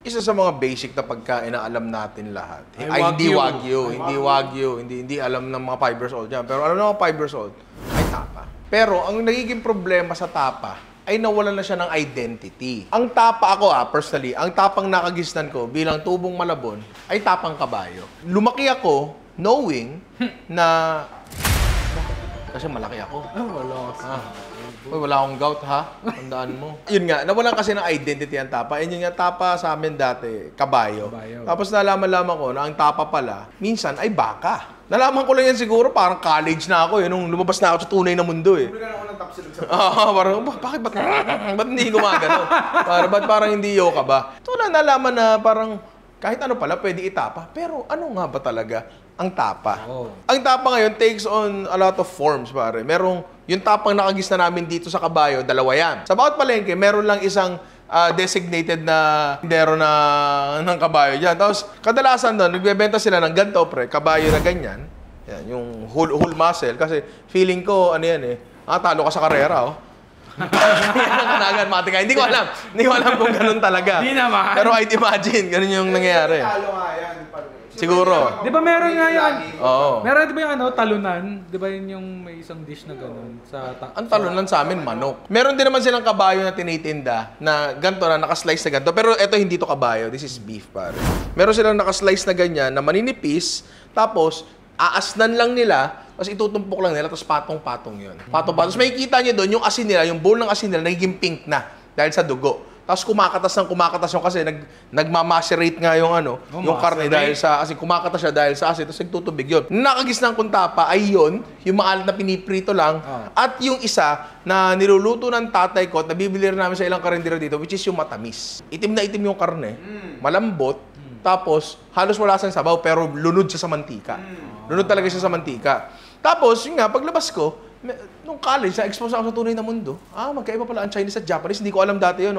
Isa sa mga basic na pagkain na alam natin lahat. Ay, Hindi wagyu. wagyu, hindi alam ng mga 5 years old yan. Pero alam ng mga 5 years old, ay tapa. Pero ang nagiging problema sa tapa ay nawalan na siya ng identity. Ang tapa ako personally, ang tapang nakagisnan ko bilang tubong Malabon ay tapang kabayo. Lumaki ako knowing na kasi malaki ako. Uy, wala akong gout, ha? Tandaan mo. Yun nga, nawalan kasi ng identity ang tapa. Yun nga, tapa sa amin dati, kabayo. Tapos nalaman-laman ko na ang tapa pala, minsan ay baka. Nalaman ko lang yan siguro, parang college na ako, nung lumabas na ako sa tunay na mundo, eh. Bumili ka na ako ng tapsilog sa Parang, bakit, ba't hindi gumagano? Ba't parang hindi yoka ba? Ito na nalaman na parang, kahit ano pala, pwede itapa. Pero ano nga ba talaga ang tapa? Ang tapa ngayon takes on a lot of forms, pare. Merong, yung tapang nakagisna namin dito sa kabayo, dalawa yan. Sa bawat palengke, meron lang isang designated na tindero ng kabayo dyan. Tapos, kadalasan doon, nagbebenta sila ng ganito, pre, kabayo na ganyan. Yan, yung whole muscle. Kasi feeling ko, ano yan eh, talo ka sa karera, oh. Kanagan, matika. Hindi ko alam. Hindi ko alam kung ganun talaga. Hindi naman. Pero I'd imagine, ganun yung nangyayari. Talo nga yan. Siguro. Di ba meron nga yan? Oo. Meron di ba yung talunan? Di ba yun yung may isang dish na gano'n? Ang talunan sa amin, manok. Meron din naman silang kabayo na tinitinda na ganito na, nakaslice na ganito. Pero ito hindi to kabayo. This is beef, pare. Meron silang nakaslice na ganyan na maninipis. Tapos, aasnan lang nila. Tapos itutumpok lang nila. Tapos patong-patong yun. Patong-patong. Tapos makikita nyo doon yung asin nila, yung bowl ng asin nila, nagiging pink na. Dahil sa dugo. Tapos kumakatas yung kasi nagmamacerate nga yung yung karne dahil sa asin. Kumakatas siya dahil sa asin, tapos nagtutubig yun. Nakagisnang kung tapa ay yun, yung maalat na piniprito lang, at yung isa na niluluto ng tatay ko at nabibili rin namin sa ilang karindero dito, which is yung matamis. Itim na itim yung karne, malambot, tapos halos wala siyang sabaw, pero lunod siya sa mantika. Lunod talaga siya sa mantika. Tapos, yun nga, paglabas ko, nung college, na-expose ako sa tunay na mundo. Magkaiba pala ang Chinese at Japanese. Hindi ko alam dati yun.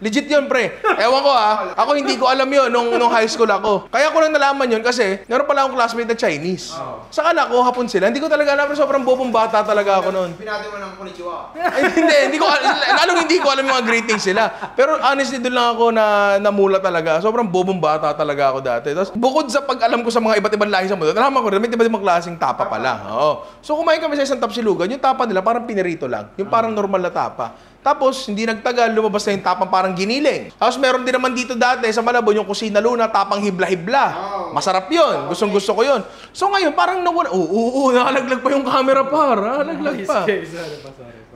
Legit yun, pre. Ewan ko, Ako hindi ko alam yun nung high school ako. Kaya ko lang nalaman yun kasi meron pala akong classmate na Chinese. Sa anak ko, hapon sila. Hindi ko talaga alam, pero sobrang bobong bata talaga ako noon. Pinati mo ng konnichiwa. Ay, hindi ko lalong hindi ko alam yung mga greetings sila. Pero honestly, doon lang ako na namula talaga. Sobrang bobong bata talaga ako dati. Tapos bukod sa pag-alam ko sa mga iba't ibang lahi sa mundo, nalaman ko rin may iba't ibang klaseng tapa pala. So kumain kami sa isang tapsilugan, yung tapa nila parang pinirito lang. Yung parang normal na tapa. Tapos, hindi nagtagal, lumabas na yung tapang parang giniling. Tapos, meron din naman dito dati sa Malabon, yung Kusina Luna, tapang hibla-hibla. Masarap yun. Gustong-gusto ko yun. So, ngayon, parang nawala. Nakalaglag pa yung camera, par. Nalaglag pa.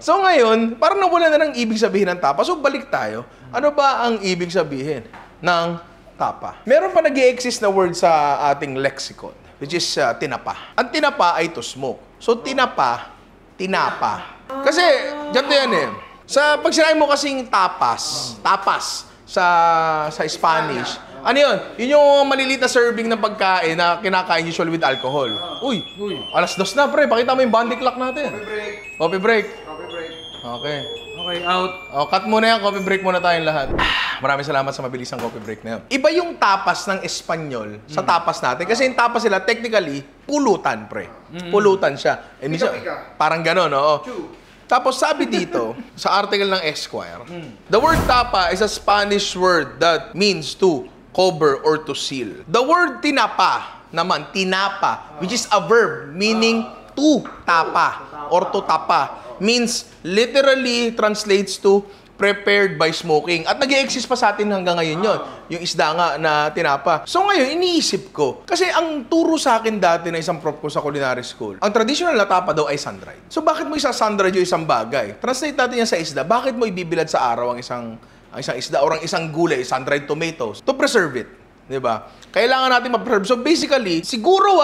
So, ngayon, parang nawala na ng ibig sabihin ng tapa. So, balik tayo. Ano ba ang ibig sabihin ng tapa? Meron pa nag-i-exist na word sa ating lexicon, which is tinapa. Ang tinapa ay to smoke. So, tinapa. Kasi, ganito yan eh. Pag sinabi mo kasing tapas sa Spanish, ano yun? Yun yung maliliit na serving ng pagkain na kinakain usually with alcohol. Uy, alas 2 na, pre. Pakita mo yung body clock natin. Coffee break. Okay. Okay, out. Cut muna yan. Coffee break muna tayong lahat. Maraming salamat sa mabilisang coffee break na yun. Iba yung tapas ng Espanyol sa tapas natin. Kasi yung tapas sila, technically, pulutan, pre. Pulutan siya. Parang gano'n, oo. Tapos sabi dito, sa article ng Esquire, the word tapa is a Spanish word that means to cover or to seal. The word tinapa naman, tinapa, which is a verb meaning to tapa or to tapa, means literally translates to prepared by smoking. At nag-i-exist pa sa atin hanggang ngayon yun. Yung isda nga na tinapa. So ngayon, iniisip ko. Kasi ang turo sa akin dati na isang prof ko sa culinary school, ang traditional na tapa daw ay sun-dried. So bakit mo isa-sun-dried yung isang bagay? Translate natin yan sa isda. Bakit mo ibibilad sa araw ang isang isda or ang isang gulay, sun-dried tomatoes, to preserve it? Diba? Kailangan natin ma-preserve. So basically, siguro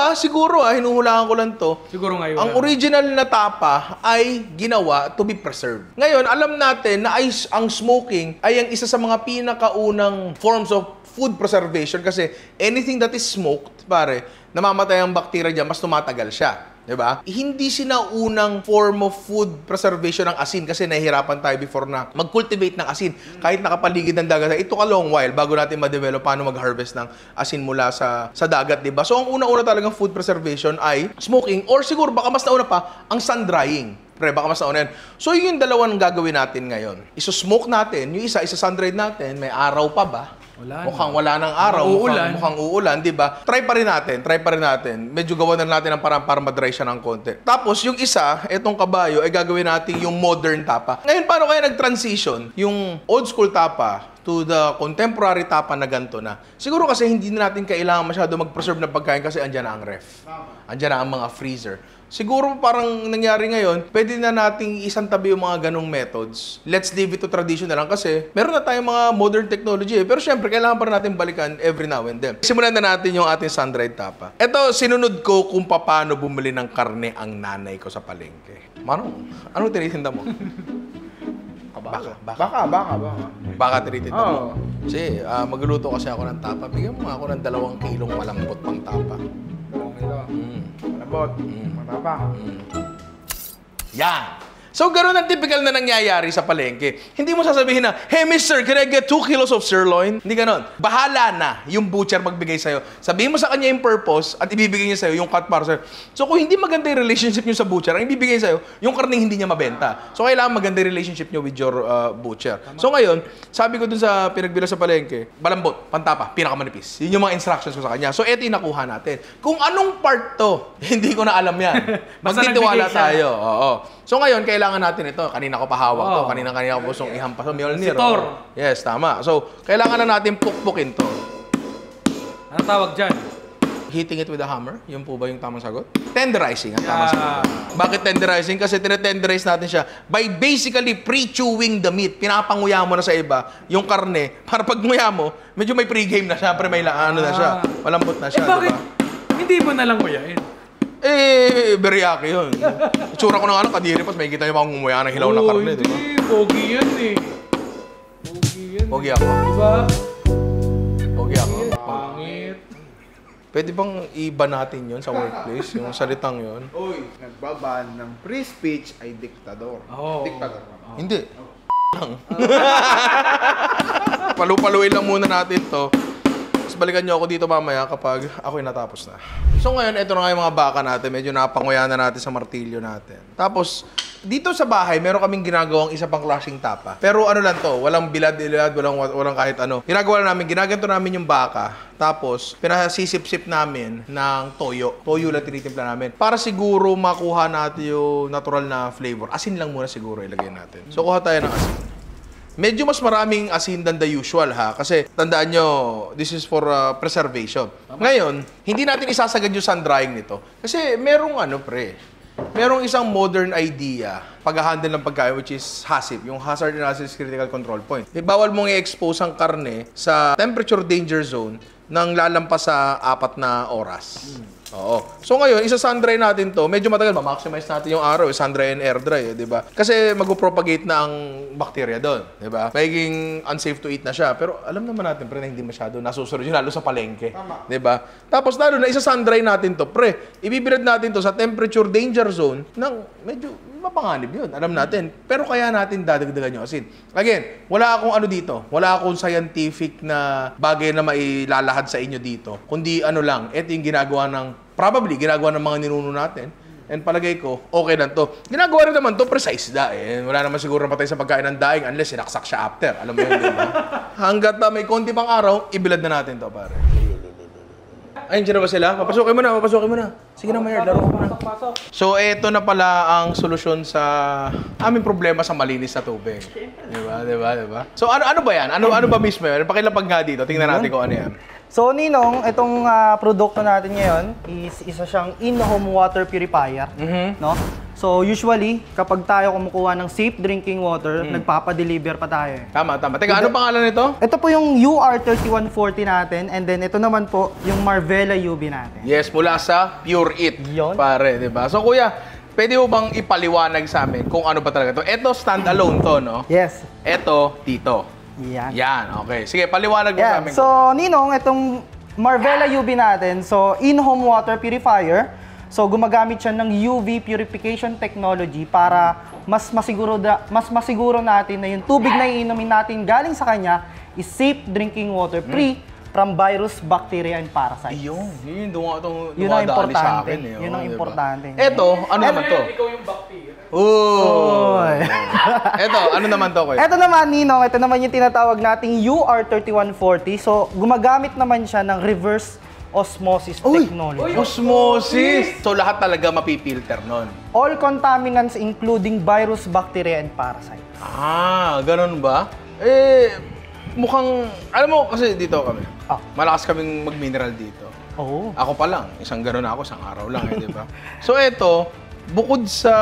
hinuhulaan ko lang to. Siguro ngayon. Ang original na tapa ay ginawa to be preserved. Ngayon, alam natin na ang smoking ay ang isa sa mga pinakaunang forms of food preservation kasi anything that is smoked, pare, namamatay ang bacteria diyan, mas tumatagal siya. Diba? Hindi sinaunang form of food preservation ng asin kasi nahihirapan tayo before na mag-cultivate ng asin. Kahit nakapaligid ng dagat, ito ka long while bago natin ma-develop paano mag-harvest ng asin mula sa dagat, diba? So, ang una-una talagang food preservation ay smoking or siguro baka mas nauna pa, ang sun-drying. Baka mas nauna yan. So, yun yung dalawang gagawin natin ngayon. Iso-smoke natin, yung isa sun-dried natin, may araw pa ba? Wala Mukhang wala ng araw, Uulan. mukhang uulan, di ba? Try pa rin natin. Medyo gawa na natin ang parang para madry siya ng konti. Tapos, yung isa, etong kabayo, ay gagawin natin yung modern tapa. Ngayon, paano kaya nag-transition yung old school tapa to the contemporary tapa na ganito na? Siguro kasi hindi na natin kailangan masyado mag-preserve ng pagkain kasi andyan na ang ref. Andyan na ang mga freezer. Siguro parang nangyari ngayon, pwede na nating isantabi yung mga ganong methods. Let's leave it to traditional lang kasi meron na tayong mga modern technology eh. Pero syempre, kailangan pa rin natin balikan every now and then. Simulan na natin yung ating sun-dried tapa. Ito, sinunod ko kung paano bumili ng karne ang nanay ko sa palengke. Manong, anong tinitinda mo? Baka tinitinda mo. Kasi magluluto kasi ako ng tapa. Bigyan mo ako ng 2 kilong malambot pang tapa. Malambot. Matapang. Yan. So, gano'n ang typical na nangyayari sa palengke. Hindi mo sasabihin na, "Hey, mister, can I get 2 kilos of sirloin?" Hindi gano'n. Bahala na yung butcher magbigay sa'yo. Sabihin mo sa kanya yung purpose at ibibigay niya sa'yo yung cut para sa'yo. So, kung hindi maganda yung relationship niyo sa butcher, ang ibibigay sa'yo, yung karning hindi niya mabenta. So, kailangan maganda yung relationship niyo with your butcher. So, ngayon, sabi ko dun sa pinagbila sa palengke, balambot, pantapa, pinakamanipis. Yun yung mga instructions ko sa kanya. So, eto yung nakuha natin. Kung anong part to, hindi ko na alam yan. Basta Magtitiwala nagbigay siya. tayo. Oo. So ngayon, kailangan natin ito. Kanina ko pahawak to. Kanina ko gustong ihampas. So, Mjolnir. Si Thor. Yes, tama. So, kailangan na natin pukpukin to. Anong tawag dyan? Hitting it with a hammer. Yun po ba yung tamang sagot? Tenderizing ang tamang sagot. Yeah. Bakit tenderizing? Kasi tinetenderize natin siya by basically pre-chewing the meat. Pinapanguya mo na sa iba yung karne. Para pag nguya mo, medyo may pre-game na siya. Pre may ano na siya. Malambot na siya. bakit? Diba? Hindi mo nalang kuyain. Beriyaki yun. Itsura ko na nga lang, kadiri pas, may kita nyo pa akong ngumuya ng hilaw na karne, di ba? Hindi, pogi yan eh. Pogi ako. Diba? Pogi ako. Pangit. Pwede bang iba natin yun sa workplace? Yung salitang yun? Uy, nagbaban ng free speech ay diktador. Oo. Diktador. Hindi. Lang. Palu-paluin lang muna natin to. Tapos balikan nyo ako dito mamaya kapag ako'y natapos na. So ngayon, ito na nga yung mga baka natin. Medyo napanguya na natin sa martilyo natin. Tapos, dito sa bahay, meron kaming ginagawang isa pang klaseng tapa. Pero ano lang to, walang bilad-bilad, walang kahit ano. Ginagawa namin, ginaganto namin yung baka. Tapos, pinasisip-sip namin ng toyo. Toyo lang tinitimpla namin. Para siguro makuha natin yung natural na flavor. Asin lang muna siguro ilagay natin. So, kuha tayo ng asin. Medyo mas maraming asin than the usual ha. Kasi tandaan nyo, this is for preservation. Ngayon, hindi natin isasagad yung sun-drying nito. Kasi merong merong isang modern idea pag-handle ng pagkain which is HACCP, yung Hazard and Hazardous Critical Control Point. Bawal mong i-expose ang karne sa temperature danger zone nang lalampas sa 4 na oras. Oo. So ngayon, isa-sun-dry natin to. Medyo matagal, ma-maximize natin yung araw, sun-dry and air-dry, di ba? Kasi mag-propagate na ang bacteria doon, di ba? Magiging unsafe to eat na siya. Pero alam naman natin, pre, na hindi masyado nasusunod yun, lalo sa palengke. Di ba? Tapos lalo na, isa-sun-dry natin to, pre. Ibibilad natin to sa temperature danger zone ng medyo mapanganib yun. Alam natin. Pero kaya natin dadagdagan yung asin. Again, wala akong ano dito. Wala akong scientific na bagay na mailalahad sa inyo dito. Kundi ano lang, ito yung ginagawa ng ginagawa ng mga ninuno natin. And palagay ko, okay lang to. Ginagawa rin naman to, precise daing. Wala naman siguro napatay sa pagkain ng daing unless sinaksak siya after. Alam mo yun, di ba? Hanggat may konti pang araw, ibilad na natin to, pare. Ayun, dyan na ba sila? Papasukin mo na. Sige na, Mayor, laro ko na. So, eto na pala ang solusyon sa aming problema sa malinis na tubig. Di ba? So, ano ba yan? Ano ba mismo yan? Pakilapag nga dito. Tingnan natin kung ano yan. So Ninong, itong produkto natin ngayon is isa siyang in-home water purifier, no? So usually, kapag tayo kumukuha ng safe drinking water, nagpapa-deliver pa tayo. Tama. Teka, ano pangalan nito? Ito po yung UR3140 natin, and then ito naman po yung Marvella UV natin. Yes, mula sa Pure It. Yun. Pare, di ba? So kuya, pwede mo bang ipaliwanag sa amin kung ano ba talaga to? Ito, standalone to, no? Yes. Ito, dito. Yan, okay. Sige, paliwanag mo sa amin. So Ninong, itong Marvella UV natin, so in-home water purifier. So gumagamit siya ng UV purification technology para mas masiguro natin na yung tubig na iinumin natin galing sa kanya is safe drinking water, free from virus, bacteria, and parasites. Yun yung Yun ang dumadali sa importante. akin. Yun ang diba? importante. Ito, ano naman to? Ikaw yung bacteria. Uy! Eto, ano naman to, Kuya? Ito naman, Ninong, ito naman yung tinatawag nating UR3140. So, gumagamit naman siya ng reverse osmosis technology. Osmosis! So, lahat talaga mapipilter nun. All contaminants including virus, bacteria, and parasites. Ah, ganun ba? Mukhang, alam mo, kasi dito kami. Malakas kaming mag-mineral dito. Oh. Ako pa lang, isang ganun ako, isang araw lang, di ba? So, eto, bukod sa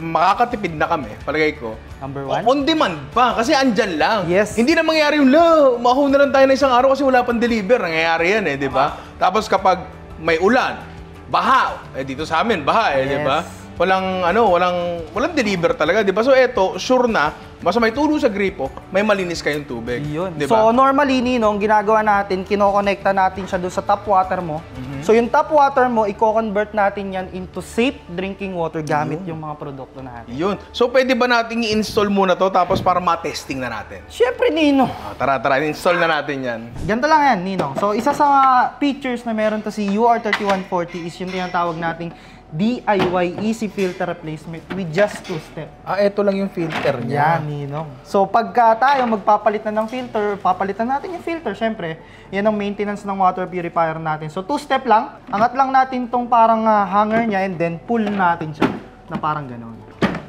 makakatipid na kami, palagay ko, Number one? on demand pa, kasi andyan lang. Yes. Hindi na mangyayari yung, maho na lang tayo na isang araw kasi wala pang deliver. Nangyayari yan di ba? Tapos kapag may ulan, baha, dito sa amin, baha di ba? Yes. Walang deliver talaga, di ba? So eto, sure na, basta may tulo sa gripo, may malinis kayong tubig. Yun. Di So, ba? normally, Ninong, ginagawa natin, kinokonekta natin siya doon sa tap water mo. So, yung tap water mo, i-convert natin yan into safe drinking water gamit yung mga produkto natin. Yun. So, pwede ba nating i-install muna to tapos para ma-testing na natin? Siyempre, Ninong. Tara, install na natin yan. Ganito lang yan, Ninong. So, isa sa features na meron to si UR3140 is yung tinatawag nating DIY Easy Filter Replacement with just 2 steps. Eto lang yung filter Yan, Ninong. So, pagka tayo magpapalit na ng filter, papalitan natin yung filter, syempre, yan ang maintenance ng water purifier natin. So, 2 step lang. Angat lang natin tong parang hanger niya and then pull natin siya na parang gano'n.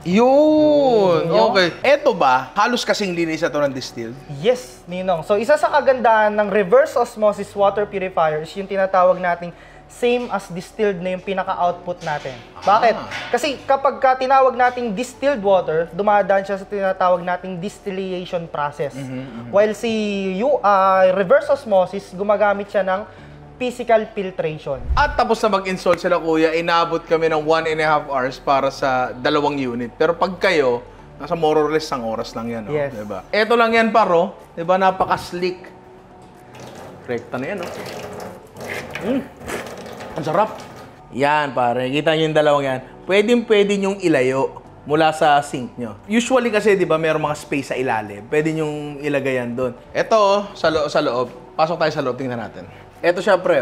Yun! Okay. Eto ba, halos kasing linis na to ng distilled? Yes, Ninong. So, isa sa kagandahan ng reverse osmosis water purifier is yung tinatawag nating same as distilled na yung pinaka-output natin. Bakit? Kasi kapag tinawag nating distilled water, dumadaan siya sa tinatawag nating distillation process. While si reverse osmosis, gumagamit siya ng physical filtration. At tapos na mag-install sila, Kuya, inabot kami ng 1.5 hours para sa 2 unit. Pero pag kayo, nasa more or less 1 oras lang yan. Yes. Diba? Eto lang yan, paro. Diba? Napaka-slick. Rekta na yan, Ang sarap. Yan, pare. Kita nyo yung dalawang yan. Pwede nyong ilayo mula sa sink nyo. Usually kasi, di ba, mayroong mga space sa ilalim. Pwede nyong ilagay yan doon. Ito, sa loob. Pasok tayo sa loob. Tingnan natin. Ito siya, pre,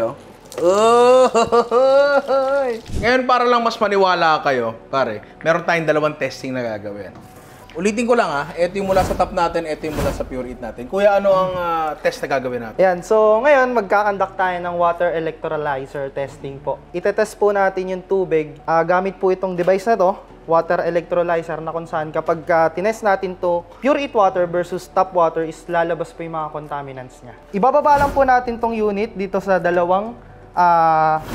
Ngayon, para lang mas maniwala kayo, pare, meron tayong 2 testing na gagawin. Ulitin ko lang ito yung mula sa top natin, ito yung mula sa Pure Eat natin. Kuya, ano ang test na gagawin natin? Yan. So, ngayon, magkakandak tayo ng water electrolyzer testing po. Itetest po natin yung tubig. Gamit po itong device na to, water electrolyzer, na kung saan kapag tinest natin to, Pure Eat water versus tap water is lalabas po yung mga contaminants niya. Ibababa lang po natin tong unit dito sa dalawang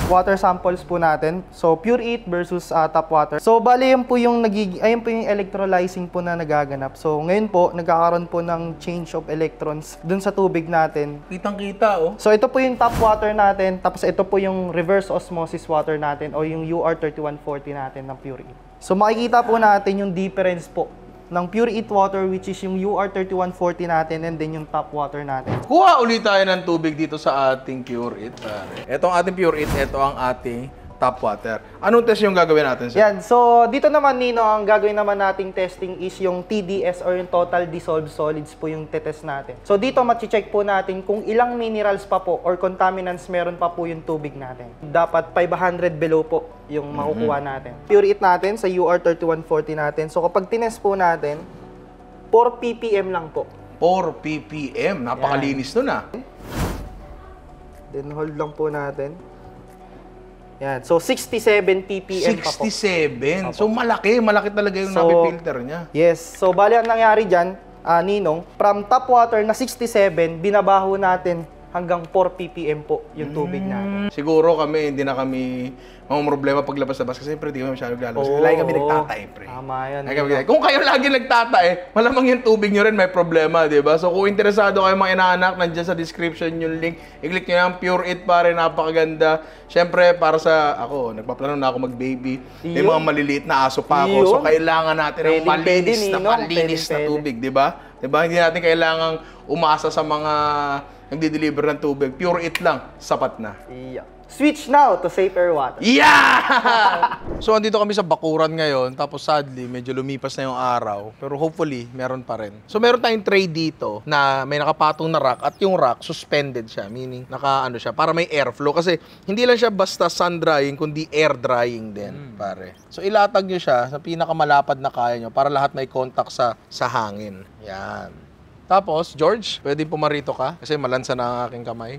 water samples po natin. So, Pure Eat versus tap water. So, bali yun po yung ayun po yung electrolyzing po na nagaganap. So, ngayon po, nagkakaroon po ng change of electrons dun sa tubig natin. Kitang-kita, So, ito po yung tap water natin. Tapos, ito po yung reverse osmosis water natin o yung UR3140 natin ng Pure Eat. So, makikita po natin yung difference po ng Pure Eat water, which is yung UR3140 natin, and then yung tap water natin. Kuha ulit tayo ng tubig dito sa ating Pure Eat, pare. Ito ang ating Pure Eat, ito ang ating tap water. Anong test yung gagawin natin, sir? Yan. So, dito naman, Nino, ang gagawin naman nating testing is yung TDS or yung Total Dissolved Solids po yung tetest natin. So, dito check po natin kung ilang minerals pa po or contaminants meron pa po yung tubig natin. Dapat 500 below po yung makukuha natin. Pure Eat natin sa UR3140 natin. So, kapag tinest po natin, 4 ppm lang po. 4 ppm. Napakalinis nun, Then, hold lang po natin. Yan. So, 67 ppm pa po. 67. So, malaki talaga yung So, napipilter niya. Yes. So, bali ang nangyari dyan, Ninong, from tap water na 67, binabaho natin hanggang 4 ppm po yung tubig natin. Siguro kami, hindi na kami problema paglabas-labas kasi siyempre hindi kami masyadong lalabas. Oo, Lagi kami nagtatae, pre. Tama yan. Kung kayo lagi nagtatae, malamang yung tubig nyo rin may problema, di ba? So kung interesado kayo mga inaanak, nandiyan sa description yung link. I-click nyo yan, Pure Eat pare, napakaganda. Siyempre, para sa ako, nagpaplano na ako mag-baby. May mga maliliit na aso pa ako. So kailangan natin ng malinis na tubig, di ba? Di ba? Hindi natin kailangang umasa sa mga nagdi-deliver ng tubig. Pure it lang, sapat na. Yeah. Switch now to safer water. Yeah! So, andito kami sa bakuran ngayon. Tapos, sadly, medyo lumipas na yung araw. Pero hopefully, meron pa rin. So, meron tayong tray dito na may nakapatong na rack. At yung rack, suspended siya. Meaning, naka-ano siya, para may airflow. Kasi, hindi lang siya basta sun drying, kundi air drying din, pare. So, ilatag nyo siya sa pinakamalapad na kaya nyo para lahat may contact sa hangin. Yan. Tapos, George, pwede pumarito ka kasi malansa na ang aking kamay.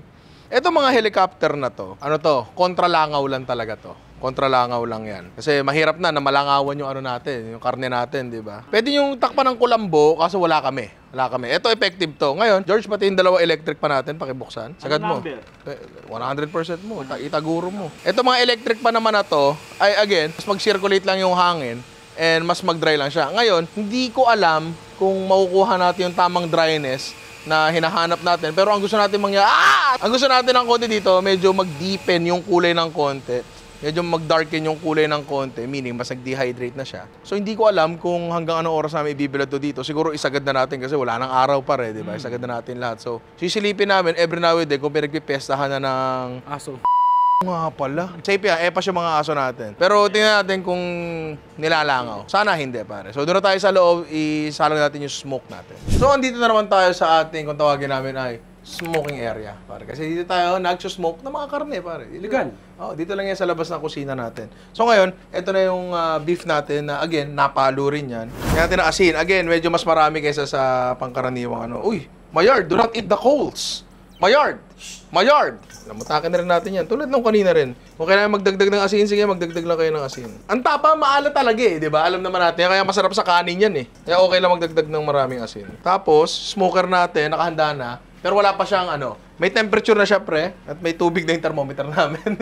Ito mga helicopter na to, ano to, kontralangaw lang talaga to. Kontralangaw lang yan. Kasi mahirap na malangawan yung ano natin, yung karne natin, di ba? Pwede yung takpan ng kulambo, kaso wala kami. Wala kami. Ito effective to. Ngayon, George, pati yung dalawa electric pa natin, pakibuksan. Sagad mo. 100% mo. Itaguro mo. Ito mga electric pa naman na to, ay again, mas mag-circulate lang yung hangin and mas mag-dry lang siya. Ngayon, hindi ko alam kung makukuha natin yung tamang dryness na hinahanap natin. Pero ang gusto natin ang gusto natin ng konti dito, medyo mag-deepen yung kulay ng konti. Medyo mag-darken yung kulay ng konti, meaning mas nag-dehydrate na siya. So hindi ko alam kung hanggang anong oras namin ibibilad to dito. Siguro isagad na natin kasi wala nang araw pa rin, di ba? Isagad na natin lahat. So sisilipin namin every now and then kung pinagpipestahan na ng Aso. nga pala. Safe yan, epas yung mga aso natin. Pero tingnan natin kung nilalangaw. Sana hindi, pare. So doon na tayo sa loob, isalang natin yung smoke natin. So andito na naman tayo sa ating, kung tawagin namin ay smoking area, pare. Kasi dito tayo nag-smoke ng mga karne, pare. Illegal. Oh, dito lang yan sa labas ng kusina natin. So ngayon, ito na yung beef natin na again, napalo rin yan. Kaya natin na asin. Again, medyo mas marami kaysa sa pangkaraniwang ano. Uy, Mayard, do not eat the coals. Mayard! Mayard! Namutakin na rin natin yan. Tulad nung kanina rin. Kung kailangan magdagdag ng asin, sige, magdagdag lang kayo ng asin. Ang tapa, maalat talaga eh, di ba? Alam naman natin. Kaya masarap sa kanin yan eh. Kaya okay lang magdagdag ng maraming asin. Tapos, smoker natin, nakahanda na. Pero wala pa siyang ano. May temperature na siya, pre. At may tubig na yung thermometer namin.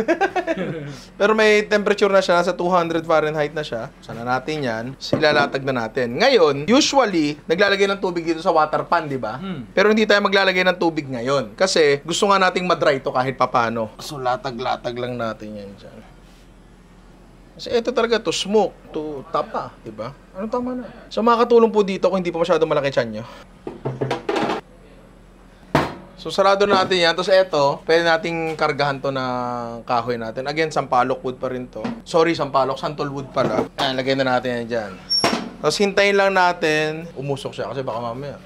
Pero may temperature na siya. Nasa 200 Fahrenheit na siya. Sana natin yan. Silalatag na natin. Ngayon, usually, naglalagay ng tubig dito sa water pan, di ba? Pero hindi tayo maglalagay ng tubig ngayon. Kasi gusto nga nating madry to kahit papano. So, latag-latag lang natin yan dyan. Kasi ito talaga to smoke, to tapa, di ba? Ano tama na? So, makakatulong po dito kung hindi pa masyadong malaki tiyan nyo. So, sarado natin yan. Tapos eto, pwede nating kargahan to ng kahoy natin. Again, sampalok wood pa rin to. Sorry, sampalok. Santol wood pala. Ayan, lagay na natin yan dyan. Tapos hintayin lang natin. Umusok siya kasi baka mamaya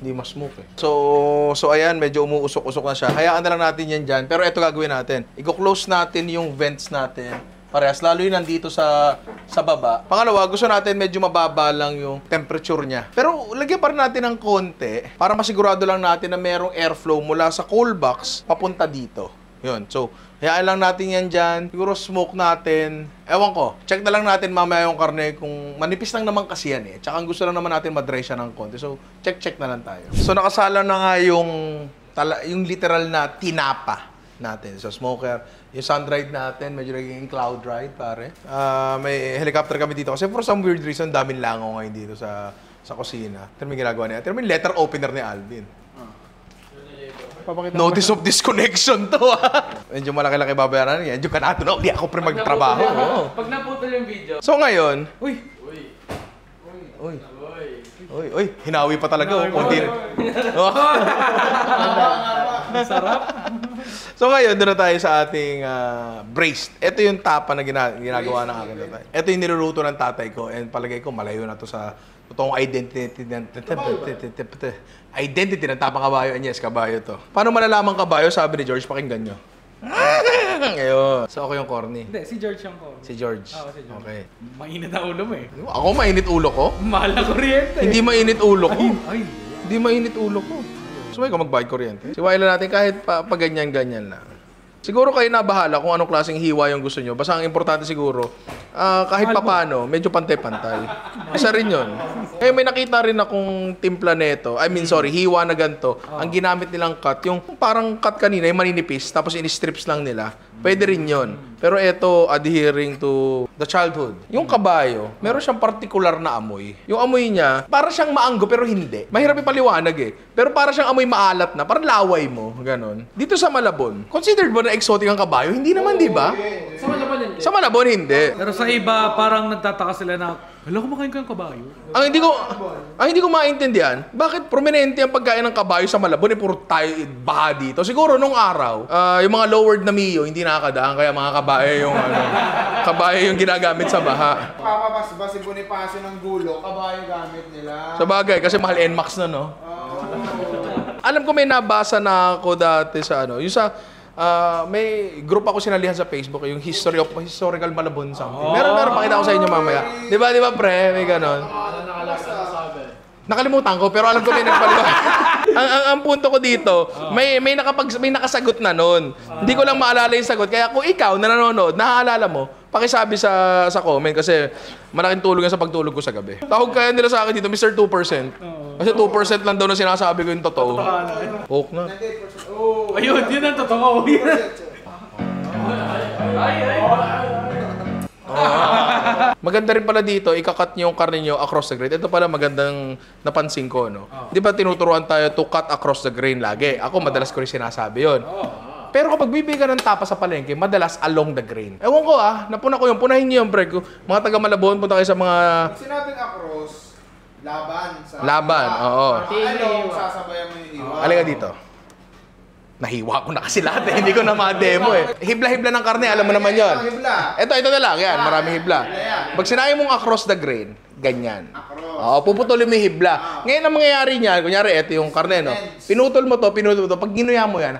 hindi ma-smoke eh. So ayan, medyo umuusok-usok na siya. Hayaan na lang natin yan dyan. Pero eto gagawin natin. I-close natin yung vents natin. Parehas, lalo yun nandito sa baba. Pangalawa, gusto natin medyo mababa lang yung temperature niya. Pero lagyan pa rin natin ng konti para masigurado lang natin na merong airflow mula sa cold box papunta dito. Yun. So, hayaan lang natin yan dyan. Siguro smoke natin. Ewan ko. Check na lang natin mamaya yung karne kung manipis lang naman kasi yan eh. Tsaka ang gusto lang naman natin madry siya ng konti. So, check na lang tayo. So, nakasala na nga yung literal na tinapa natin sa smoker. Yung sun-dried natin, medyo naging cloud-dried, pare. May helicopter kami dito kasi for some weird reason, daming langaw ngayon dito sa kusina. Pero may ginagawa niya. Pero may letter opener ni Alvin. Notice of disconnection to, Medyo malaki-laki babayaran niya. Medyo kanado na, hindi ako pre magtrabaho. Pag naputol yung video. So ngayon, Uy! Uy, hinawi pa talaga. Konti. Sarap. So ngayon, doon na tayo sa ating braised. Ito yung tapa na ginagawa ng aking tatay. Ito yung niluluto ng tatay ko. And palagay ko, malayo na to sa totoong identity ng tapang kabayo. And yes, kabayo to. Paano malalaman kabayo? Sabi ni George, pakinggan nyo. Ngayon. So ako yung corny. Hindi, si George yung ko. Si George. Oo, si George. Okay. Mainit ang ulo mo eh. Ako mainit ulo ko? Mahal na kuryente. Hindi mainit ulo ko. Ay. Hindi mainit ulo ko. Sumay ka magbayad kuryente. Siwain lang natin kahit pa ganyan-ganyan lang. Siguro kayo na bahala kung anong klaseng hiwa yung gusto nyo. Basta ang importante siguro, kahit papano, medyo pantay-pantay. Isa rin yun. Eh, may nakita rin akong timpla neto. Hiwa na ganito. Ang ginamit nilang cut, yung parang cut kanina, yung maninipis, tapos in-strips lang nila. Pwede rin yun. Pero ito, adhering to the childhood. Yung kabayo, meron siyang particular na amoy. Yung amoy niya, para siyang maanggo pero hindi. Mahirap ipaliwanag eh. Pero para siyang amoy maalat na, parang laway mo, ganon. Dito sa Malabon, considered ba na exotic ang kabayo? Hindi naman, di ba? Sa Malabon yan, Sa Malabon, hindi. Pero sa iba, parang nagtataka sila na, hala, kumakain ka ng kabayo? Ang hindi ko maintindihan, bakit prominente ang pagkain ng kabayo sa Malabon, puro tayo baha dito. Siguro nung araw, yung mga lowered na Mio, hindi nakakadaan, kaya mga kabayo yung, kabayo yung ginagamit sa baha. Papapasba si Bonifacio ng gulo, kabayo gamit nila. Sa bagay, kasi mahal NMAX na, no? Alam ko may nabasa na ako dati sa yung sa may group ako sinalihan sa Facebook, yung historical Malabon something. Meron pakita ko sa inyo mamaya. 'Di ba pre, may ganon. Nakalimutan ko pero alam ko may nagpaliwanag. ang punto ko dito, may nakasagot na noon. Hindi ko lang maalala yung sagot. Kaya kung ikaw na nanonood, naaalala mo, pakisabi sa comment kasi malaking tulong yan sa pagtulog ko sa gabi. Tawag kaya nila sa akin dito, Mr. 2%. Kasi 2% lang daw na sinasabi ko yung totoo. Hawk na. Ayun, yun ang totoo. Maganda rin pala dito, ikakat nyo yung karne nyo across the grain. Ito pala magandang napansin ko, no? Di ba tinuturuan tayo to cut across the grain lagi? Ako, madalas ko rin sinasabi yun. Pero kapag bibigyan ka ng tapa sa palengke, madalas along the grain. Ewan ko napuna ko yun. Punahin nyo yung break. Mga taga Malabon, punta kayo sa mga... Pag sinabing across, laban. Laban, oo. Along, sasabayan mo yung iwan. Halika dito. Nahiwa ko na kasi lahat hindi ko na ma-demo Hibla-hibla ng karne, alam mo naman yon. Ito na lang, yan, maraming hibla. Pag sinabi mong across the grain, ganyan. Oo, puputulin mo yung hibla. Ngayon ang mangyayari niyan, kunyari, ito yung karne, no? Pinutol mo to. Pag ginuya mo yan,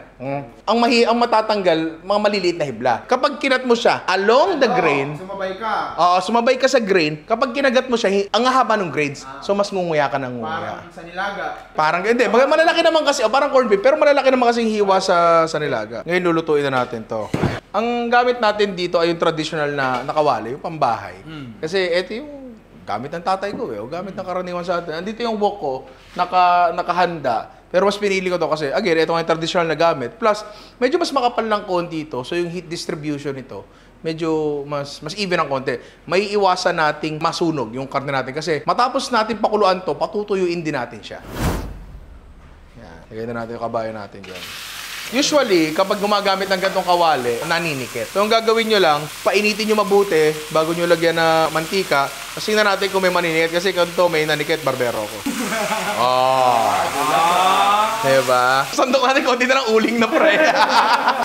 ang matatanggal, mga maliliit na hibla. Kapag kinat mo siya along the grain, Sumabay ka. oo, sumabay ka sa grain, kapag kinagat mo siya, ang haba ng grades, so mas ngunguya ka ng ngunguya. Parang sa nilaga. Parang, hindi, malalaki naman kasi, parang corned beef, pero malalaki naman kasi hiwa sa nilaga. Ngayon, lulutuin na natin to. Ang gamit natin dito ay yung traditional na nakawali, yung pambahay. Kasi ito yung gamit ng tatay ko o gamit ng karaniwan sa atin. Andito yung wok ko, nakahanda. Pero mas pinili ko to kasi, again, ito nga yung traditional na gamit. Plus, medyo mas makapal ng konti ito. So, yung heat distribution nito, medyo mas even ang konti. May iwasan nating masunog yung karne natin. Kasi matapos natin pakuluan to, patutuyuin din natin siya. Yan. Lagay na natin yung kabayo natin dyan. Usually, kapag gumagamit ng gantong kawali, naninikit. So, ang gagawin nyo lang, painitin nyo mabuti bago nyo lagyan na mantika. Kasi na natin kung may maninikit. Kasi kanto may nanikit, barbero ko. Diba? Sandok natin konti na ng uling na pre.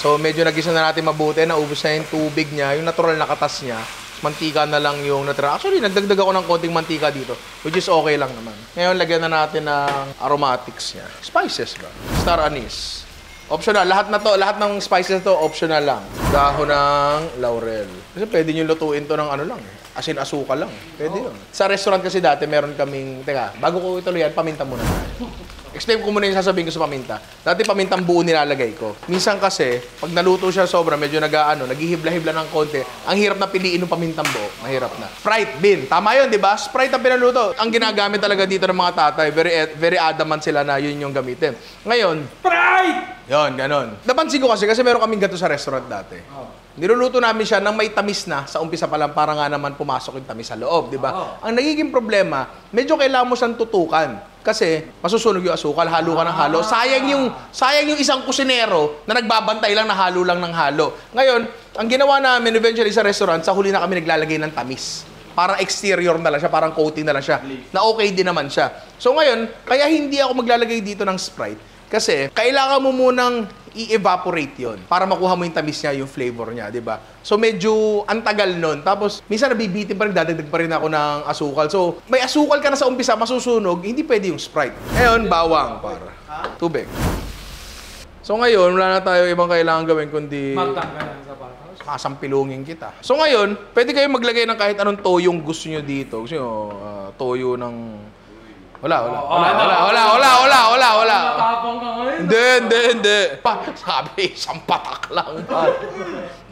So, medyo nagisa na natin mabuti. Naubos na yung tubig niya, yung natural na katas niya. Mantika na lang yung natira. Actually, nagdagdag ako ng konting mantika dito, which is okay lang naman. Ngayon, lagyan na natin ng aromatics niya. Spices ba? Star anise. Optional. Lahat ng spices na to, optional lang. Dahon ng laurel. Kasi pwede nyo lutuin to ng lang asin asukal lang. Pwede yun. Sa restaurant kasi dati, meron kaming, bago ko ituloy yan, paminta muna tayo. Explain ko muna yung sasabihin ko sa paminta. Dati pamintang buo nilalagay ko. Minsan kasi, pag naluto siya sobra, medyo naghihibla-hibla ng konti. Ang hirap na piliin ng pamintang buo. Mahirap na. Sprite, Bin. Tama yun, di ba? Sprite ang pinaluto. Ang ginagamit talaga dito ng mga tatay, very adamant sila na yun yung gamitin. Ngayon, Sprite! yon, ganon. Napansin ko kasi meron kaming ganito sa restaurant dati. Niluluto namin siya nang may tamis na sa umpisa pa lang para nga naman pumasok yung tamis sa loob, di ba? Ang nagiging problema, medyo kailangan mo siyang tutukan. Kasi masusunog yung asukal, halo ka ng halo. Sayang yung isang kusinero na nagbabantay lang na halo lang ng halo. Ngayon, ang ginawa namin eventually sa restaurant, sa huli na kami naglalagay ng tamis. Parang exterior na lang siya, parang coating na lang siya. Na okay din naman siya. So ngayon, kaya hindi ako maglalagay dito ng Sprite. Kasi kailangan mo munang i-evaporate yon para makuha mo yung tamis niya, yung flavor niya, di ba? So medyo antagal nun. Tapos minsan nabibitin pa rin, dadagdag pa rin ako ng asukal. So may asukal ka na sa umpisa, masusunog, hindi pwede yung Sprite. Ngayon, bawang para tubig. So ngayon, wala na tayo ibang kailangan gawin kundi Magtanggal ng sapatos. kasampilungin kita. So ngayon, pwede kayo maglagay ng kahit anong toyong gusto nyo dito. Gusto nyo, toyo ng... Wala. Matapang ka ngayon. Hindi. Sabi, isang patak lang.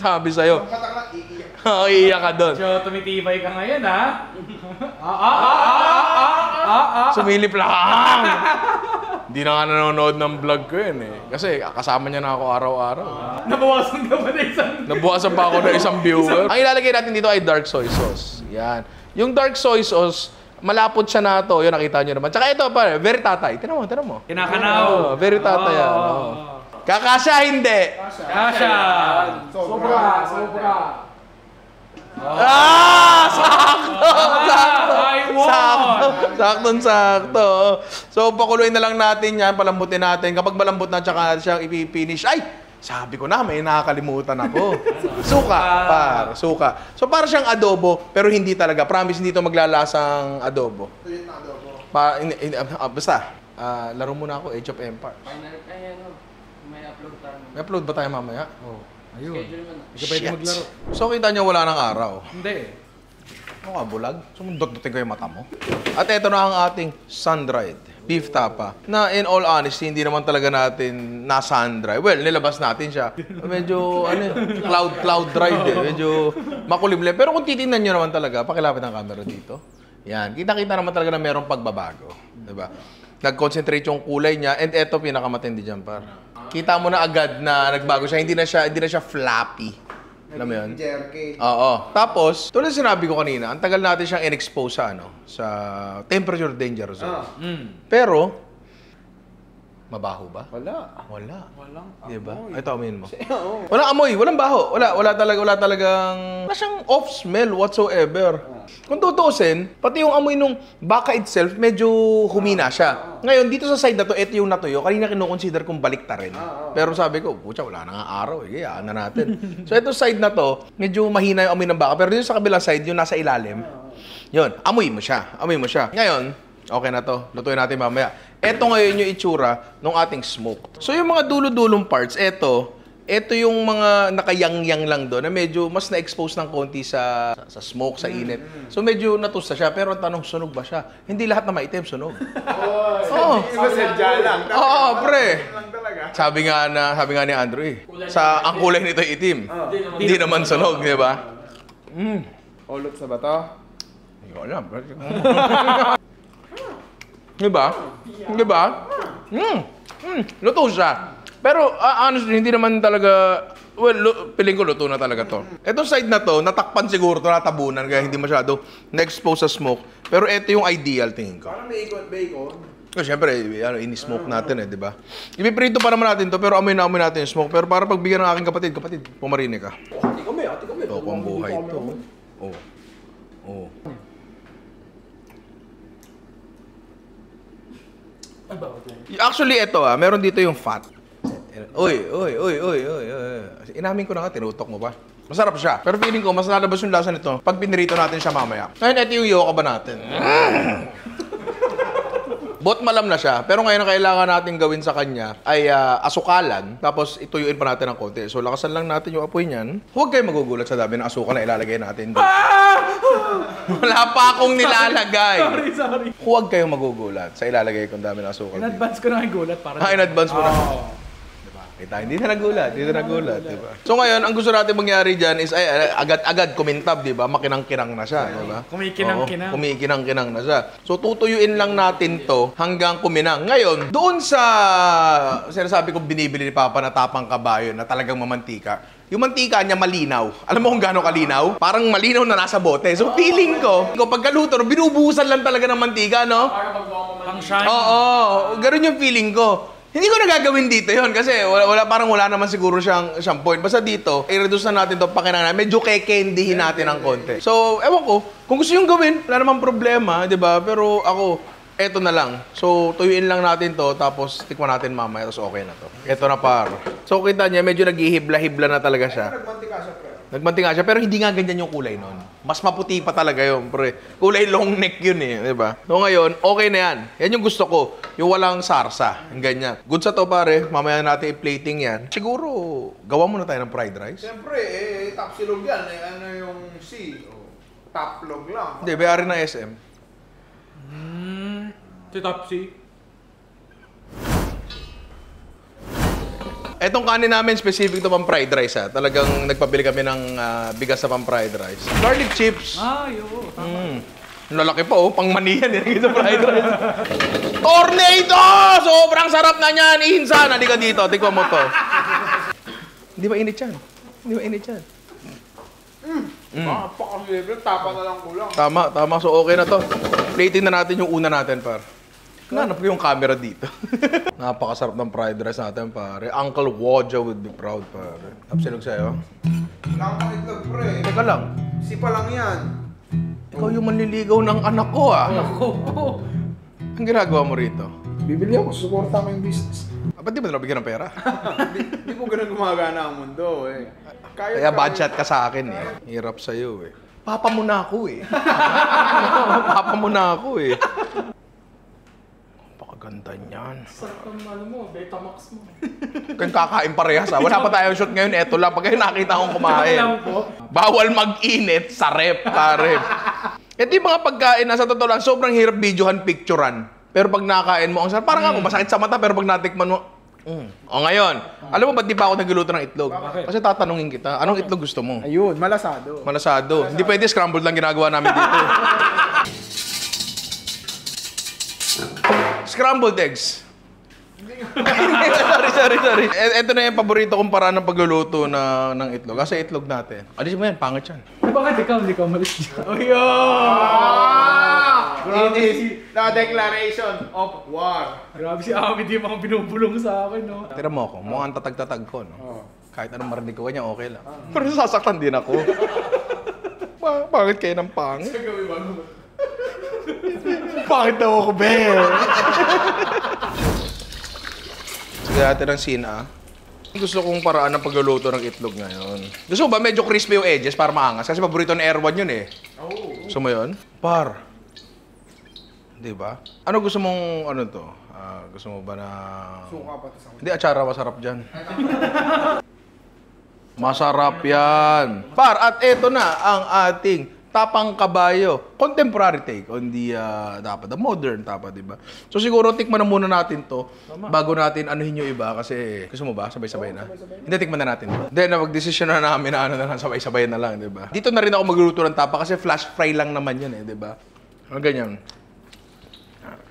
Sabi sa'yo. Patak lang, iiyak. Iiyak ka doon. So, tumitibay ka ngayon, ha? Sumilip lang. Hindi na nga nanonood ng vlog ko yun Kasi kasama niya na ako araw-araw. Nabawasan ka ba na isang... Nabukasan pa ako ng isang viewer. Ang ilalagay natin dito ay dark soy sauce. Yan. Yung dark soy sauce, malapot siya na to. Yun, nakita nyo naman. Tsaka ito pa, very tatay. Tinan mo. Kinakanaw. Very tatay yan. Kakasya, hindi. Kasha. Sobra. Sakto! Sakto. So, pakuluin na lang natin yan, palambutin natin. Kapag malambot na, tsaka natin siyang ipipinish. Ay! Sabi ko na, may nakakalimutan ako. Suka. So, para siyang adobo, pero hindi talaga. Promise, hindi ito maglalasang adobo. Basta, laro muna ako, Age of Empires. May upload tayo. May upload ba tayo mamaya? Oh, ayun. Schedule mo na. Hindi ka pwede maglaro. So, kita niyo wala ng araw. Hindi. Ano ka, bulag? Sumundot-dutin ko yung mata mo. At ito na ang ating sun-dried beef tapa. Na in all honesty, hindi naman talaga natin na-sun-dry. Well, nilabas natin siya. Medyo, cloud-dried eh. Medyo makulimlim. Pero kung titingnan nyo naman talaga, pakilapit ang camera dito. Yan. Kita-kita naman talaga na mayroong pagbabago. Diba? Nag-concentrate yung kulay niya. And eto, pinakamatindi dyan, par. Kita mo na agad na nagbago siya. Hindi na siya floppy. Alam mo yun? Jerky. Oo. Tapos, tulad sinabi ko kanina, ang tagal natin siyang in-expose sa temperature danger zone. Pero, mabaho ba? Wala. Walang diba? Ito, amin mo. Walang amoy, walang baho. Wala talagang, wala siyang off smell whatsoever. Kung tutuusin, pati yung amoy nung baka itself, medyo humina siya. Ngayon, dito sa side na to, ito yung natuyo. Kanina kinukonsider kong balikta rin. Pero sabi ko, pucha, wala na nga araw. Iyaan na natin. So, ito side na to, medyo mahina yung amoy ng baka. Pero dito sa kabilang side, yung nasa ilalim, yun, amoy mo siya. Ngayon, okay na to. Lutuin natin mamaya. Ito ngayon yung itsura ng ating smoke. So yung mga dulo-dulong parts, ito yung mga nakayangyang lang doon na medyo mas na-expose ng konti sa smoke, sa init. So medyo natusta siya. Pero ang tanong, sunog ba siya? Hindi lahat na maitim, sunog. Oo. Iba sadya lang. Oo, pre. Lang talaga. Sabi nga ni Andrew sa ang kulay nito itim. Hindi naman sunog, di ba? Ulot sa bato. Hindi ko alam. Diba? Luto siya. Pero honestly, hindi naman talaga, piling ko luto na talaga to. Itong side na to, natakpan siguro to, natabunan, kaya hindi masyado na-expose sa smoke. Pero ito yung ideal, tingin ko. Parang may ikot-bacon. Kasi syempre, ini-smoke natin eh, di ba? Ipiprito pa naman natin to, pero amoy natin yung smoke. Pero para pagbigyan ng aking kapatid, pumarinig ka. Ati kami. Ito ko ang buhay to. Oo. Actually, ito meron dito yung fat. Uy. Inamin ko na nga, tinutok mo ba? Masarap siya. Pero feeling ko, mas lalabas yung lasa nito pag pinirito natin siya mamaya. Ngayon, ito yung yoka ba natin? Bot malam na siya, pero ngayon ang kailangan natin gawin sa kanya ay asukalan, tapos ituyuin pa natin ng konti. So lakasan lang natin yung apoy niyan. Huwag kayo magugulat sa dami ng asukal na ilalagay natin dito. Wala pa akong nilalagay. Sorry. Huwag kayong magugulat sa ilalagay kong dami ng asukal In dito. advance ko na yung gulat para. In advance mo na. Diba? Kita, hindi na nagulat. Diba? So ngayon, ang gusto natin mangyari dyan is agad-agad kumintab, diba? Makinang-kinang na siya, diba? Kumikinang-kinang. Oo, kumikinang-kinang na siya. So tutuyuin lang natin to hanggang kuminang. Ngayon, doon sa sinasabi kong binibili ni Papa na tapang kabayo na talagang mamantika, yung mantika niya malinaw. Alam mo kung gaano kalinaw? Parang malinaw na nasa bote. So feeling ko, pagkaluto, binubuhusan lang talaga ng mantika, no? Pang shine. Oo, ganun yung feeling ko. Hindi ko na gagawin dito yon kasi parang wala naman siguro siyang point. Basta dito, i-reduce na natin ito pakinang medyo kekendihin natin ng konti. So, ewan ko, kung gusto yung gawin, wala namang problema, di ba? Pero ako, eto na lang. So, tuyuin lang natin to, tapos tikman natin mamaya, tapos okay na to. Eto na par. So, kita niya, medyo naghihibla-hibla na talaga siya. Nagmantika siya, pre. Nagmantika siya, pero hindi nga ganyan yung kulay nun. Mas maputi pa talaga yun, pre. Kulay long neck yun eh, di ba? So ngayon, okay na yan. Yan yung gusto ko. Yung walang sarsa. Yung ganyan. Good sa to, pare. Mamaya natin i-plating yan. Siguro, gawa muna tayo ng fried rice. Siyempre, tapsilog yan. Ano yung C? Taplog lang. Hindi, bayari ng SM. Si Topsy. Etong kanin namin, specific to pang fried rice ha. Talagang nagpabili kami ng bigas sa pang fried rice. Garlic chips. Oo. Lalaki pa pang manihan yan sa fried rice. Tornado! Sobrang sarap na niyan, Insan. Halika dito, tikman mo to. Di ba init yan? Napakasilibre, tapa na lang kulang. Tama. So okay na to. Plating na natin yung una natin, par. Nanap ko yung camera dito. Napakasarap ng fried rice natin, pare. Uncle Wojo would be proud, pare. Absolute sa'yo. Nakakaitlog, pre. Teka lang. Si pa lang yan. Ikaw yung manliligaw ng anak ko ah. Ang ginagawa mo rito? Bibili ako, susuporta ko yung business. Ba't di ba nabigyan ng pera? Di po ganun gumagana ang mundo eh. Kaya bad shot ka sa akin eh. Hirap sa'yo eh. Papa mo na ako eh. Papa mo na ako eh. Napakaganda niyan. Sarap ang ano mo, Betamax mo. Kung kakain parehas ah. Wala pa tayong shoot ngayon. Eto lang. Pag kayo nakita akong kumain. Bawal mag-init sa rep, pare. Ito yung mga pagkain na sa totoo lang, sobrang hirap videohan, picturean. Pero pag nakain mo, ang sarap. Parang ako, masakit sa mata, pero pag natikman mo, O ngayon, alam mo ba't di pa ako nagluluto ng itlog? Kasi tatanungin kita, anong itlog gusto mo? Ayun, malasado. Malasado. Hindi pwede, scrambled lang ginagawa namin dito. Scrambled eggs. sorry. Ito na yung paborito kong paraan ng pagluluto ng itlog. Kasi itlog natin. Alisin mo yan, pangit yan. Bakit ikaw, hindi ka umalis dyan? It is the declaration of war. Grabe si Ami, di mga binubulong sa akin, no? Tira mo ako, mukhang tatag-tatag ko, no? Kahit anong marinig ko kanya, okay lang. Pero sasaktan din ako. Bakit kayo ng pangit? Bakit daw ako, be? Sige natin ang scene, ah. Gusto kong paraan ng pagluluto ng itlog ngayon. Gusto mo ba medyo crispy yung edges para maangas? Kasi paborito ng Erwan yun eh. Gusto mo yun? Par. Di ba? Ano gusto mong, ano to? Gusto mo ba na... Suka pa sa Hindi, atsara masarap dyan. Masarap yan. Par, at eto na ang ating tapang kabayo. Contemporary take on the, the modern tapa, di ba? So siguro tikman na muna natin to bago natin anuhin yung iba kasi gusto mo ba? Sabay-sabay na? Hindi, tikman na natin. Then, mag-decision na namin na ano na lang, sabay-sabay na lang, di ba? Dito na rin ako magluluto ng tapa kasi flash fry lang naman yun eh, di ba? Ano ganyan?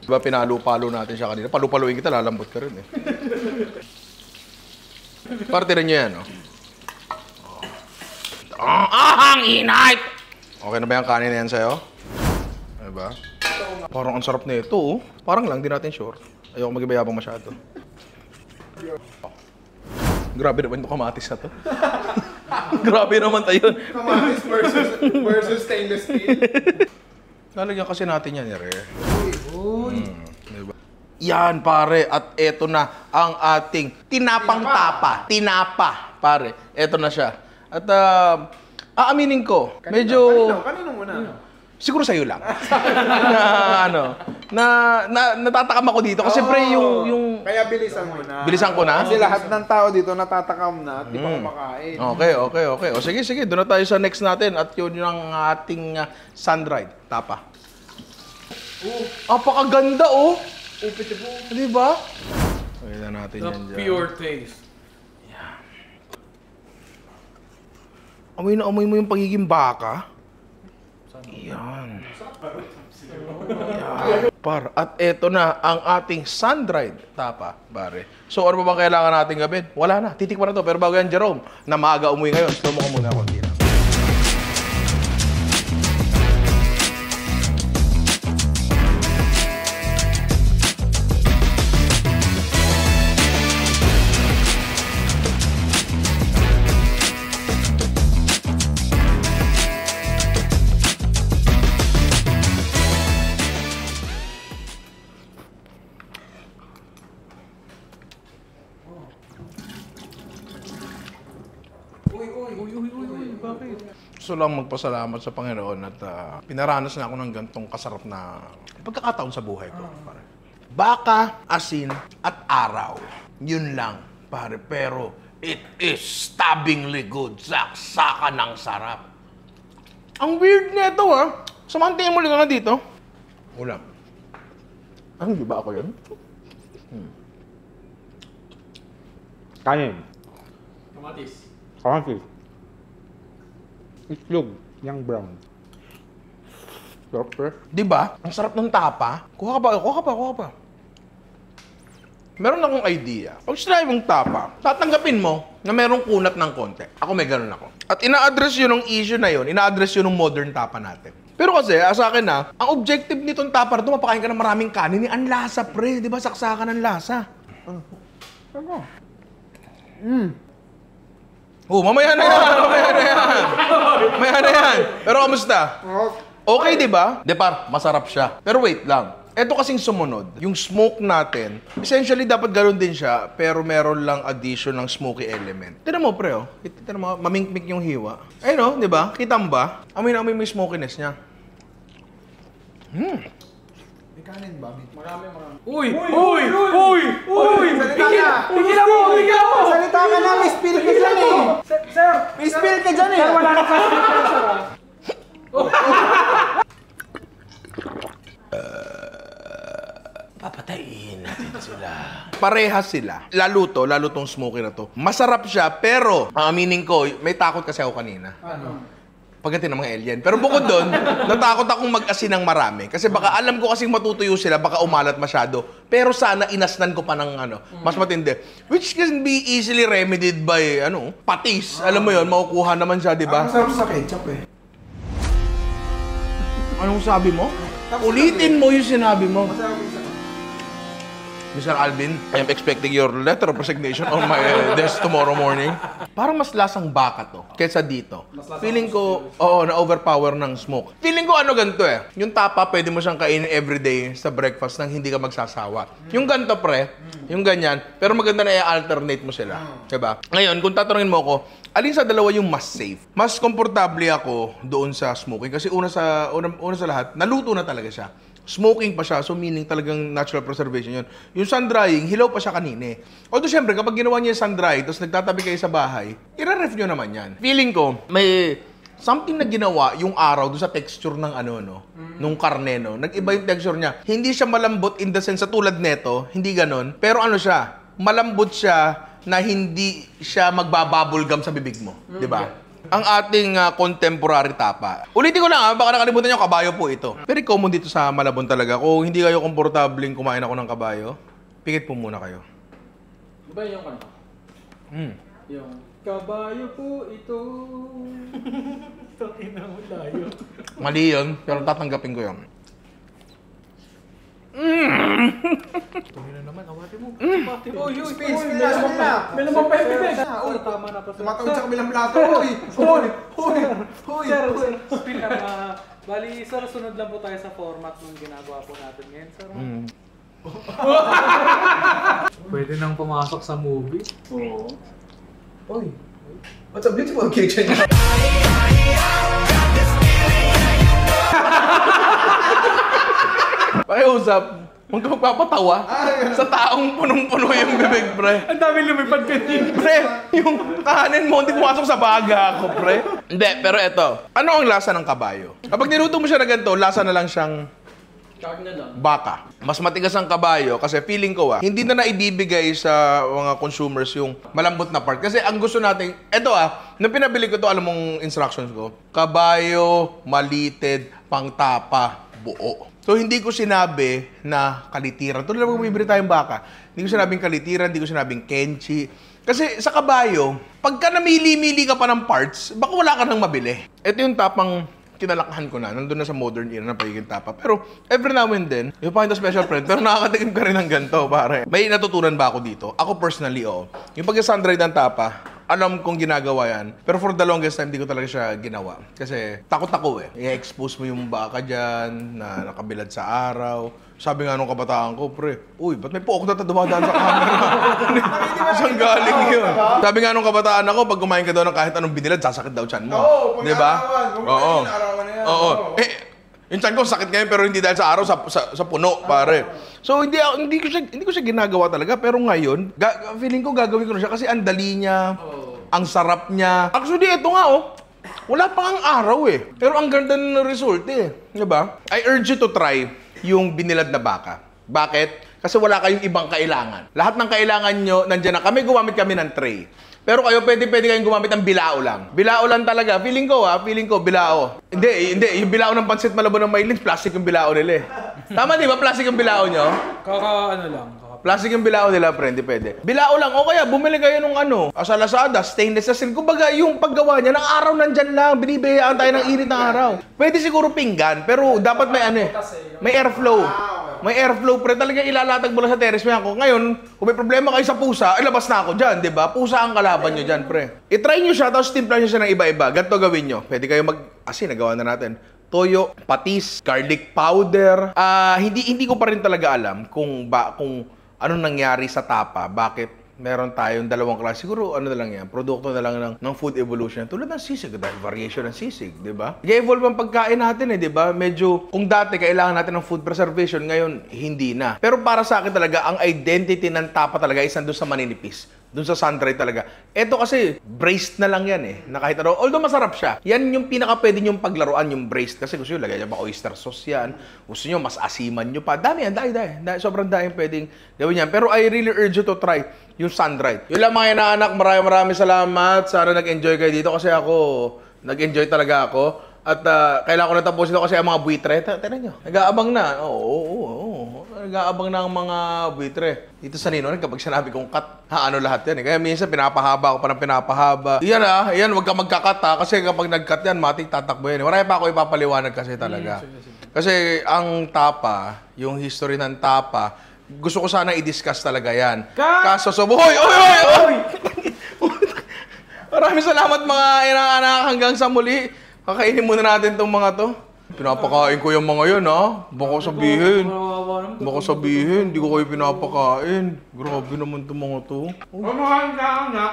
Di ba pinalo-palo natin siya kanina? Palu-paluin kita, lalambot ka rin eh. Parte rin nyo yan, no? Ang inay! Okay na ba yung kanin na yan sa'yo? Diba? Parang ang sarap na ito, oh. Parang lang, di natin sure. Ayoko mag-ibayabang masyado. Grabe naman itong kamatis na to. Grabe naman tayo. Kamatis versus stainless steel. Lalagyan kasi natin yan, rare. Diba? Yan, pare. At eto na ang ating tinapang tapa. Tinapa, pare. Eto na siya. At aaminin ko, medyo... Kanino muna? Siguro sa'yo lang. Natatakam ako dito. Kasi pre, yung... Kaya bilisan mo na. Bilisan ko na? Kasi lahat ng tao dito natatakam na at di pa kumakain. Okay. O sige. Doon na tayo sa next natin. At yun yung ating sun-dried tapa. Apakaganda, oh! Di ba? Pakita natin yan dyan. Pure taste. Amoy na amoy mo yung pagiging baka. Yan. Par, at eto na ang ating sun-dried tapa, pare. So ano ba bang kailangan natin gawin? Wala na, titikman na to. Pero bago yan, Jerome, na maaga umuwi ngayon, slow mo ka muna konti lang. Gusto lang magpasalamat sa Panginoon at pinaranas na ako ng gantong kasarap na pagkakataon sa buhay ko. Pare. Baka, asin, at araw. Yun lang, pare. Pero it is stabbingly good. Saksakan ng sarap. Ang weird nito, ha? Samantingin mo lang na dito. Ulam. Hindi ba ako yun? Kanin. Kamatis. Kamatis. Itlog. Yang brown. Sarap, pre. Di ba? Ang sarap ng tapa. Kuha ka pa. Meron akong idea. Pag sinabi mong tapa, tatanggapin mo na merong kunat ng konti. Ako may ganun ako. At ina-address yun ng issue na yun, ina-address yun ng modern tapa natin. Pero kasi, sa akin ang objective nitong tapa na ito, mapakain ka ng maraming kanin, ang lasa, pre. Di ba? Saksakan ng lasa. Oh, mamaya na yan. Mamaya na yan. Pero kamusta? Okay, di ba? De par, masarap siya. Pero wait lang. Ito kasing sumunod, yung smoke natin, essentially dapat ganoon din siya, pero meron lang addition ng smoky element. Tignan mo, pre, oh. Tignan mo, mamingmik yung hiwa. Ayun, oh, di ba? Kita mo ba? Amoy na amoy mo yung smokiness niya. May kanin ba? Marami. Uy! Pigilan mo! Salita ka na, may spill ka dyan eh! Sir! May spill ka dyan eh! Sir, wala na plastic ka, sir. Papatayin natin sila. Parehas sila. Lalo tong smoky na to. Masarap siya, pero ang aminin ko, may takot kasi ako kanina. Ano? Pagdating ng mga alien. Pero bukod doon, natakot akong mag-asin ng marami. Kasi baka alam ko kasing matutuyo sila, baka umalat masyado. Pero sana inasnan ko pa ng mas matindi. Which can be easily remedied by, patis. Alam mo yon, makukuha naman siya, di ba? Masarap sa ketchup eh. Anong sabi mo? Ulitin mo yung sinabi mo. Masarap sa Mr. Alvin, I am expecting your letter of resignation on my desk tomorrow morning. Parang mas lasang baka to kesa dito. Feeling ko, na-overpower ng smoke. Feeling ko ganito eh. Yung tapa, pwede mo siyang kainin everyday sa breakfast nang hindi ka magsasawa. Yung ganito, pre, yung ganyan, pero maganda na i-alternate mo sila. Diba? Ngayon, kung tatanungin mo ako, alin sa dalawa yung mas safe? Mas komportable ako doon sa smoking kasi una sa lahat, naluto na talaga siya. Smoking pa siya, so meaning talagang natural preservation yun. Yung sun-drying, hilaw pa siya kanina. Although syempre, kapag ginawa niya yung sun-dry, tapos nagtatabi kayo sa bahay, i-ref nyo naman yan. Feeling ko, may something na ginawa yung araw doon sa texture ng nung karne, no? Nag-iba yung texture niya. Hindi siya malambot in the sense sa tulad neto, hindi ganon. Pero siya, malambot siya na hindi siya magbabubble gum sa bibig mo. Di ba? Ang ating contemporary tapa. Ulitin ko lang baka nakalimutan nyo, kabayo po ito. Very common dito sa Malabon talaga. Kung hindi kayo komportabling kumain ako ng kabayo, pikit po muna kayo. Diba yung kanta? Yung kabayo po ito. Takina mo layo. Mali yun, pero tatanggapin ko yun. Tumina naman, awati mo. Space na. May naman pa yung bibig. Uy, Tama na pa. tumatawid sa kabilang plato. Uy! Sir, spill lang. Bali, sir, sunod lang po tayo sa format ng ginagawa po natin ngayon, sir. Pwede nang pumasok sa movie. Oo. Uy. What's a beautiful kitchen? Pakiusap, huwag ka magpapatawa sa taong punong-puno yung bibig, pre. Ang dami lumipad kanina. Pre, yung kahanin mo, hindi pumasok sa baga ako, pre. Hindi, pero eto. Ano ang lasa ng kabayo? Kapag niluto mo siya na ganito, lasa na lang siyang Karne lang. baka. Mas matigas ang kabayo kasi feeling ko hindi na naibibigay sa mga consumers yung malambot na part. Kasi ang gusto natin, nung pinabili ko to, alam mong instructions ko, kabayo, malited, pangtapa, buo. So, hindi ko sinabi na kalitiran. Tulad na bumibili tayong baka. Hindi ko sinabing kalitiran, hindi ko sinabing kenchi. Kasi sa kabayo, pagka namili-mili ka pa ng parts, baka wala ka nang mabili. Ito yung tapang kinalakahan ko na. Nandun na sa modern era na pagiging tapa. Pero every now and then, you find a special friend. Pero nakakatikim ka rin ng ganito, pare. May natutunan ba ako dito? Ako personally, yung pag-sundry ng tapa, alam kong ginagawa yan. Pero for the longest time, di ko talaga siya ginawa. Kasi takot ako I-expose mo yung baka dyan na nakabilad sa araw. Sabi nga nung kabataan ko, pre, uy, ba't may pook na dumadaan sa camera? Saan galing yun? Sabi nga nung kabataan ako, pag kumain ka daw ng kahit anong binilad, sasakit daw tiyan mo. Oo, di ba? Oo. arawan na yan. Oo. Yung tiyan ko sakit ngayon pero hindi dahil sa araw, sa puno, pare. So hindi ko siya ginagawa talaga, pero ngayon, feeling ko gagawin ko na siya kasi ang dali niya, ang sarap niya. Actually, ito nga wala pa ang araw pero ang ganda ng result di ba? I urge you to try yung binilad na baka. Bakit? Kasi wala kayong ibang kailangan. Lahat ng kailangan nyo, nandiyan na. Gumamit kami ng tray. Pero kayo, pwede kayong gumamit ng bilao lang. Bilao lang talaga. Feeling ko, bilao. Hindi. Yung bilao ng Pansit Malabon ng Maylin, plastic yung bilao nila Tama, di ba? Plastic yung bilao nyo? Plastic yung bilao nila, friend, di pwede. Bilao lang, o kaya bumili kayo nung sa Lazada, stainless na steel. Kumbaga, yung paggawa niya, ng araw nandyan lang, binibiyayaan tayo ng init ng araw. Pwede siguro pinggan, pero dapat may may airflow. May airflow pre, talaga ilalatag mo lang sa terrace mo yan. Kung ngayon, kung may problema kayo sa pusa, ilabas na ako dyan, di ba? Pusa ang kalaban nyo dyan, pre. I-try nyo siya, tapos timpla nyo siya ng iba-iba. Ganito gawin nyo. Pwede kayo nagawa na natin. Toyo, patis, garlic powder. Hindi ko pa rin talaga alam kung anong nangyari sa tapa. Bakit meron tayong dalawang klase? Siguro ano na lang yan, produkto na lang ng food evolution. Tulad ng sisig, dahil variation ng sisig, di ba? I-evolve ang pagkain natin di ba? Medyo, kung dati kailangan natin ng food preservation, ngayon hindi na. Pero para sa akin talaga, ang identity ng tapa talaga is nandun sa maninipis. Doon sa sun-dried talaga. Ito kasi, braised na lang yan na kahit ano. Although masarap siya. Yan yung pinaka pwede nyong paglaruan, yung braised. Kasi gusto nyo, lagay nyo pa oyster sauce yan. Gusto nyo, mas asiman nyo pa. Dami yan, dahil. Sobrang dahil pwedeng gawin yan. Pero I really urge you to try yung sun-dried. Yun lang mga inaanak, maraming salamat. Sana nag-enjoy kayo dito kasi ako, nag-enjoy talaga ako. At kailangan ko na tapusin ito kasi ang mga buitre, tignan nyo, nag-aabang na. Oo. Nag-aabang na ang mga buitre. Dito sa Ninoy, kapag sinabi kong cut, ano lahat yan Kaya minsan pinapahaba ako pa ng pinapahaba. Yan wag ka magka-cut kasi kapag nag-cut yan, matik tatakbo yan. Marami pa ako ipapaliwanag kasi talaga. Kasi ang tapa, yung history ng tapa, gusto ko sana i-discuss talaga yan. Kaso, hoy! Maraming salamat mga inaanak hanggang sa muli. Kakainin muna natin tong mga to. Pinapakain ko yung mga yun, ha? Baka sabihin, hindi ko kayo pinapakain. Grabe naman tong mga to. Mga anak,